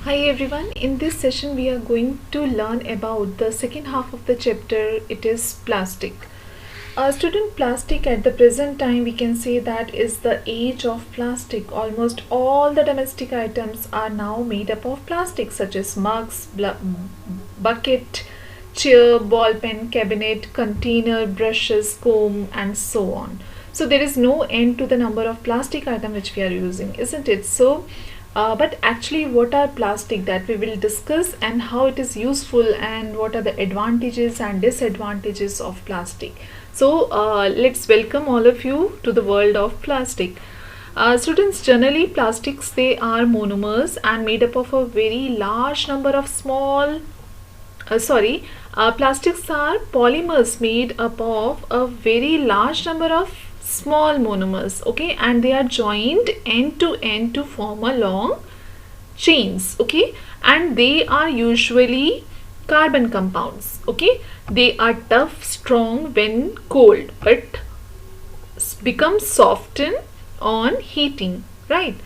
Hi everyone, in this session we are going to learn about the second half of the chapter. It is plastic. Student, plastic at the present time we can say that is the age of plastic. Almost all the domestic items are now made up of plastic, such as mugs, bucket, chair, ball pen, cabinet, container, brushes, comb and so on. So there is no end to the number of plastic items which we are using, isn't it? But actually, what are plastic, that we will discuss, and how it is useful and what are the advantages and disadvantages of plastic. Let's welcome all of you to the world of plastic. Students, generally plastics, they are monomers and made up of a very large number of plastics are polymers made up of a very large number of small monomers, okay, and they are joined end to end to form a long chains, okay, and they are usually carbon compounds, okay. They are tough, strong when cold, but become soften on heating, right?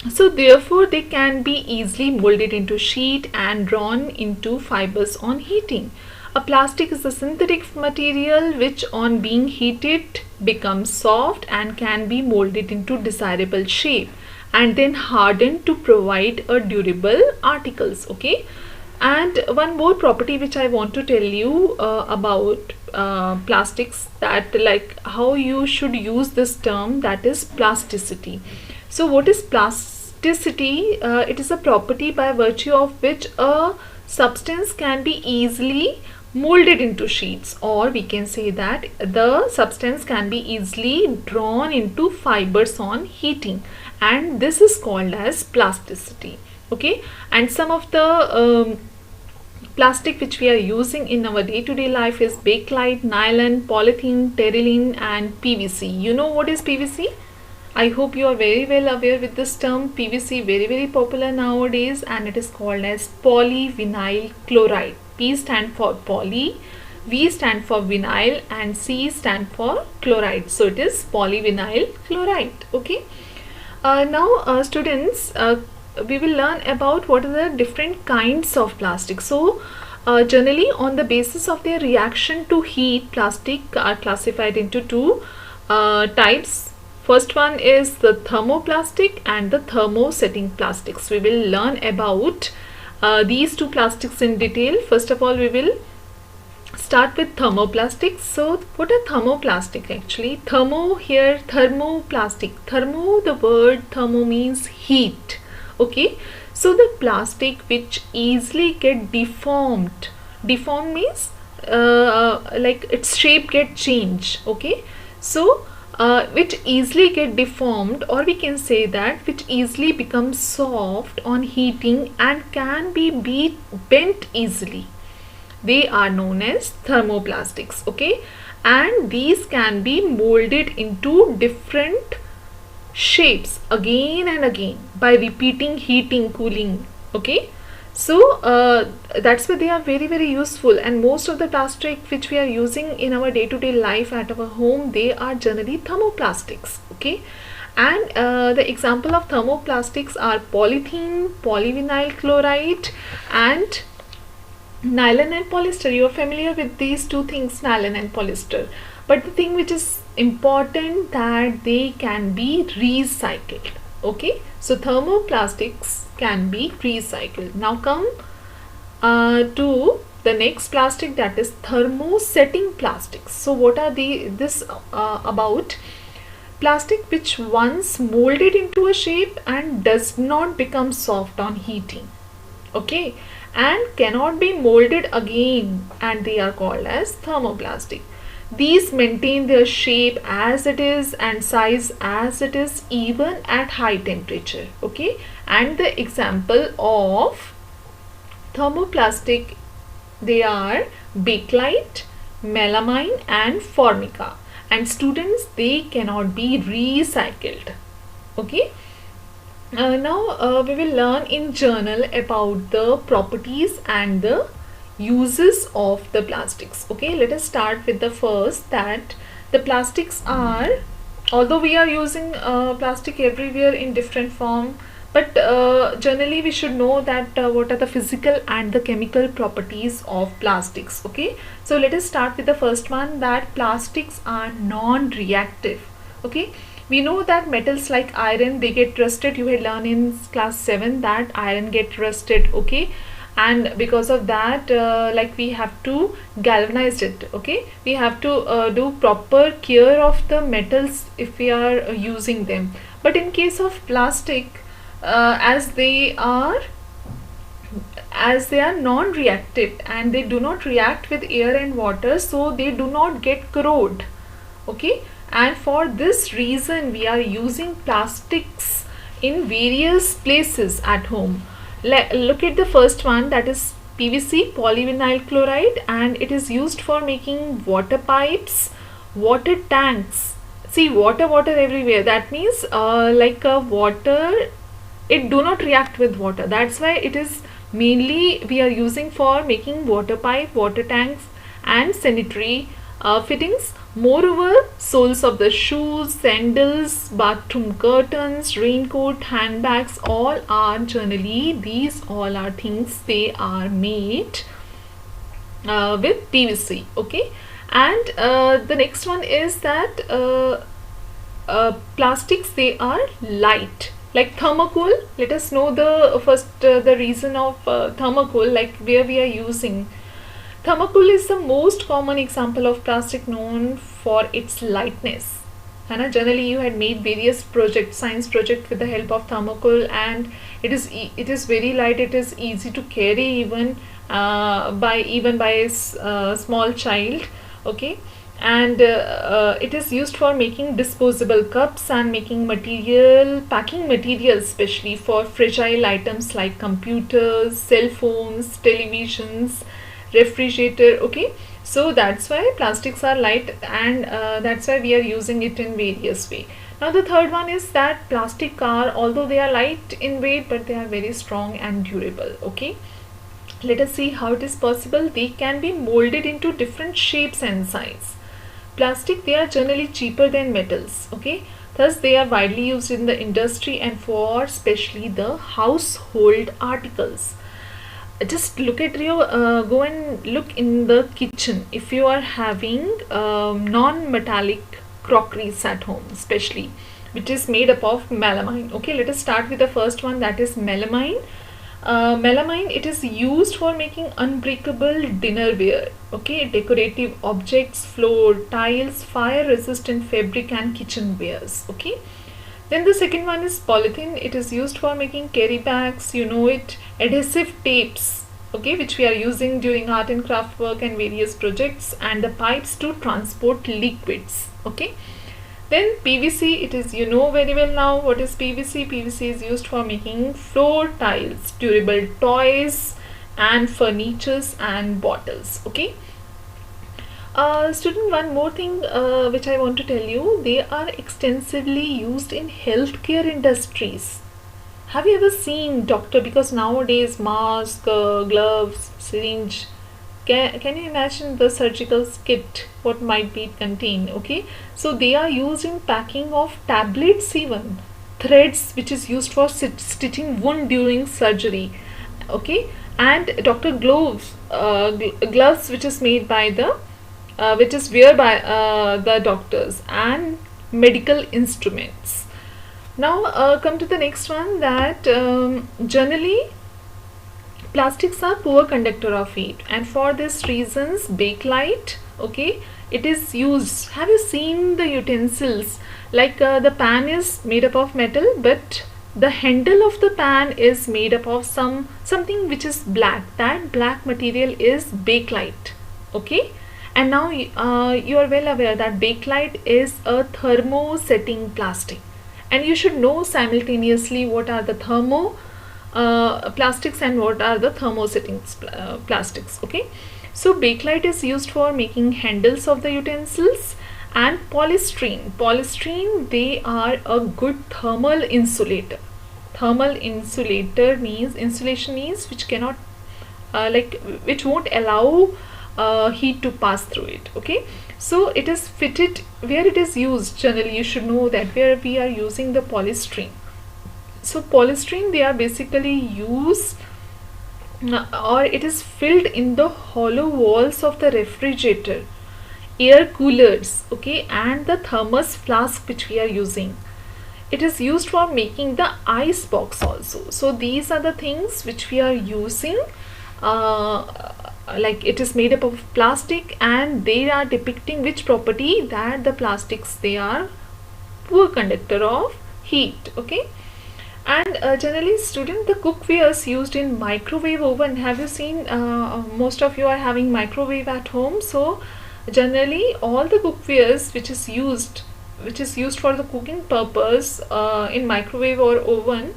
So therefore they can be easily molded into sheet and drawn into fibers on heating. A plastic is a synthetic material which on being heated becomes soft and can be molded into desirable shape and then hardened to provide a durable articles, okay. And one more property which I want to tell you about plastics, that like how you should use this term, that is plasticity. So what is plasticity? It is a property by virtue of which a substance can be easily molded into sheets, or we can say that the substance can be easily drawn into fibers on heating, and this is called as plasticity, okay. And some of the plastic which we are using in our day-to-day life is bakelite, nylon, polythene, terylene and PVC. You know what is PVC? I hope you are very well aware with this term. PVC, very popular nowadays, and it is called as polyvinyl chloride. P stand for poly, V stand for vinyl and C stand for chloride. So it is polyvinyl chloride, okay. Now students, we will learn about what are the different kinds of plastic. So generally on the basis of their reaction to heat, plastic are classified into two types. First one is the thermoplastic and the thermosetting plastics. We will learn about these two plastics in detail. First of all, we will start with thermoplastics. So what are thermoplastic actually? Thermo here, thermoplastic. Thermo, the word thermo means heat, okay. So the plastic which easily get deformed. Deformed means like its shape get changed, okay. So which easily get deformed, or we can say that which easily becomes soft on heating and can be bent easily. They are known as thermoplastics, okay. And these can be molded into different shapes again and again by repeating heating, cooling, okay. So that's why they are very useful, and most of the plastic which we are using in our day-to-day life at our home, they are generally thermoplastics, okay. And the example of thermoplastics are polythene, polyvinyl chloride and nylon and polyester. You are familiar with these two things, nylon and polyester, but the thing which is important, that they can be recycled, okay. So thermoplastics can be recycled. Now come to the next plastic, that is thermosetting plastics. So what are this about? Plastic which once molded into a shape and does not become soft on heating, okay, and cannot be molded again, and they are called as thermoplastic. These maintain their shape as it is and size as it is even at high temperature, okay. And the example of thermoplastic, they are bakelite, melamine and formica. And students, they cannot be recycled, okay. Now we will learn in journal about the properties and the uses of the plastics, okay. Let us start with the first, that the plastics are, although we are using plastic everywhere in different form, But generally we should know that what are the physical and the chemical properties of plastics. Okay, so let us start with the first one, that plastics are non-reactive. Okay, we know that metals like iron, they get rusted. You had learned in class 7 that iron get rusted. Okay, and because of that like we have to galvanize it. Okay, we have to do proper care of the metals if we are using them. But in case of plastic, as they are non-reactive and they do not react with air and water, so they do not get corrode. Okay, and for this reason we are using plastics in various places at home. Look at the first one, that is PVC, polyvinyl chloride, and it is used for making water pipes, water tanks. See, water everywhere. That means water, it do not react with water. That's why it is mainly we are using for making water pipe, water tanks, and sanitary fittings. Moreover, soles of the shoes, sandals, bathroom curtains, raincoat, handbags, all are generally, these all are things, they are made with PVC. Okay, and the next one is that plastics, they are light. Like thermocol, let us know the first the reason of thermocol, like where we are using. Thermocol is the most common example of plastic known for its lightness. And generally you had made various projects, science project with the help of thermocol, and it is very light. It is easy to carry even by a small child. Okay, and it is used for making disposable cups and making packing material, especially for fragile items like computers, cell phones, televisions, refrigerator. Okay, so that's why plastics are light, and that's why we are using it in various way. Now the third one is that plastic are, although they are light in weight, but they are very strong and durable. Okay, let us see how it is possible. They can be molded into different shapes and size. Plastic, they are generally cheaper than metals. Okay, thus they are widely used in the industry and for especially the household articles. Just look at your go and look in the kitchen if you are having non-metallic crockeries at home, especially which is made up of melamine. Okay, let us start with the first one, that is melamine. Melamine, it is used for making unbreakable dinnerware. Okay, decorative objects, floor tiles, fire resistant fabric, and kitchenwares. Okay, then the second one is polythene. It is used for making carry bags, you know it, adhesive tapes, okay, which we are using during art and craft work and various projects, and the pipes to transport liquids. Okay, then PVC, it is, you know very well now what is PVC. PVC is used for making floor tiles, durable toys, and furnitures and bottles. Okay, student, one more thing which I want to tell you, they are extensively used in healthcare industries. Have you ever seen doctor, because nowadays mask, gloves, syringe, can you imagine the surgical kit, what might be contained? Okay, so they are used in packing of tablets, even threads which is used for stitching wound during surgery. Okay, and doctor gloves, gloves which is made by the which is wear by the doctors, and medical instruments. Now come to the next one, that generally plastics are poor conductor of heat, and for this reasons bakelite, okay, it is used. Have you seen the utensils, like the pan is made up of metal, but the handle of the pan is made up of something which is black. That black material is bakelite. Okay, and now you are well aware that bakelite is a thermosetting plastic, and you should know simultaneously what are the plastics and what are the thermosetting plastics. Okay, so bakelite is used for making handles of the utensils, and polystyrene, they are a good thermal insulator. Thermal insulator means, insulation means which cannot which won't allow heat to pass through it. Okay, so it is fitted where it is used. Generally you should know that where we are using the polystyrene. So polystyrene, they are basically used or it is filled in the hollow walls of the refrigerator, air coolers, okay, and the thermos flask which we are using. It is used for making the ice box also. So these are the things which we are using. Like it is made up of plastic, and they are depicting which property, that the plastics, they are poor conductor of heat, okay. And generally student, the cookwares used in microwave oven, have you seen, most of you are having microwave at home. So generally all the cookwares which is used for the cooking purpose in microwave or oven,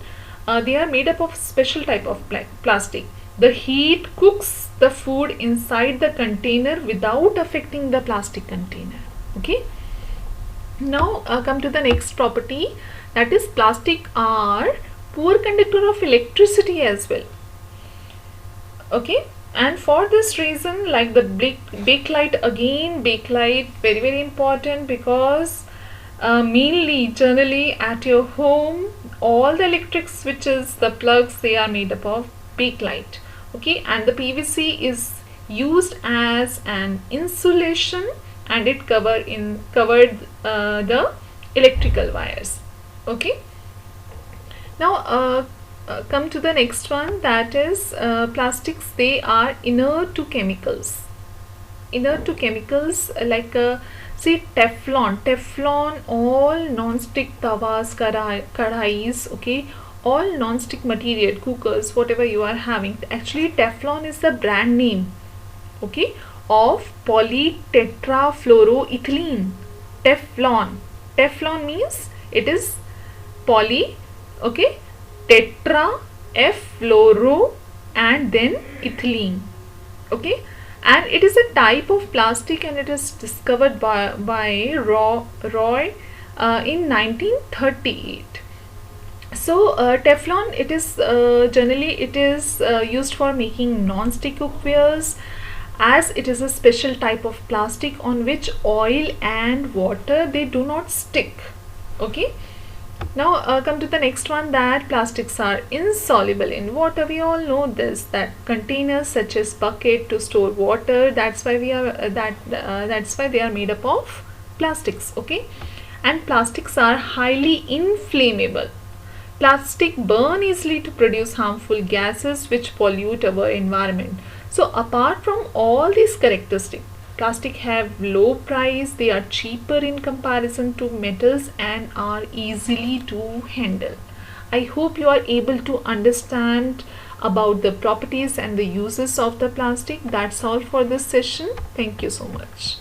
they are made up of special type of plastic. The heat cooks the food inside the container without affecting the plastic container, okay. Now come to the next property, that is plastic are poor conductor of electricity as well, okay. And for this reason, like the bakelite, again bakelite very important, because mainly generally at your home all the electric switches, the plugs, they are made up of bakelite, okay. And the PVC is used as an insulation, and it covered the electrical wires, okay. Now come to the next one, that is plastics, they are inert to chemicals. Inert to chemicals, like see Teflon, all non-stick tawas, kadhais, okay, all non-stick material, cookers, whatever you are having. Actually Teflon is the brand name, okay, of polytetrafluoroethylene. Teflon means it is poly, okay, tetra, F fluoro, and then ethylene, okay. And it is a type of plastic, and it is discovered by Roy in 1938. So Teflon, it is generally it is used for making non-stick cookwares, as it is a special type of plastic on which oil and water, they do not stick, okay. Now come to the next one, that plastics are insoluble in water. We all know this, that containers such as bucket to store water, that's why we are that's why they are made up of plastics, okay. And plastics are highly inflammable. Plastic burn easily to produce harmful gases which pollute our environment. So apart from all these characteristics, plastic have low price, they are cheaper in comparison to metals, and are easily to handle. I hope you are able to understand about the properties and the uses of the plastic. That's all for this session. Thank you so much.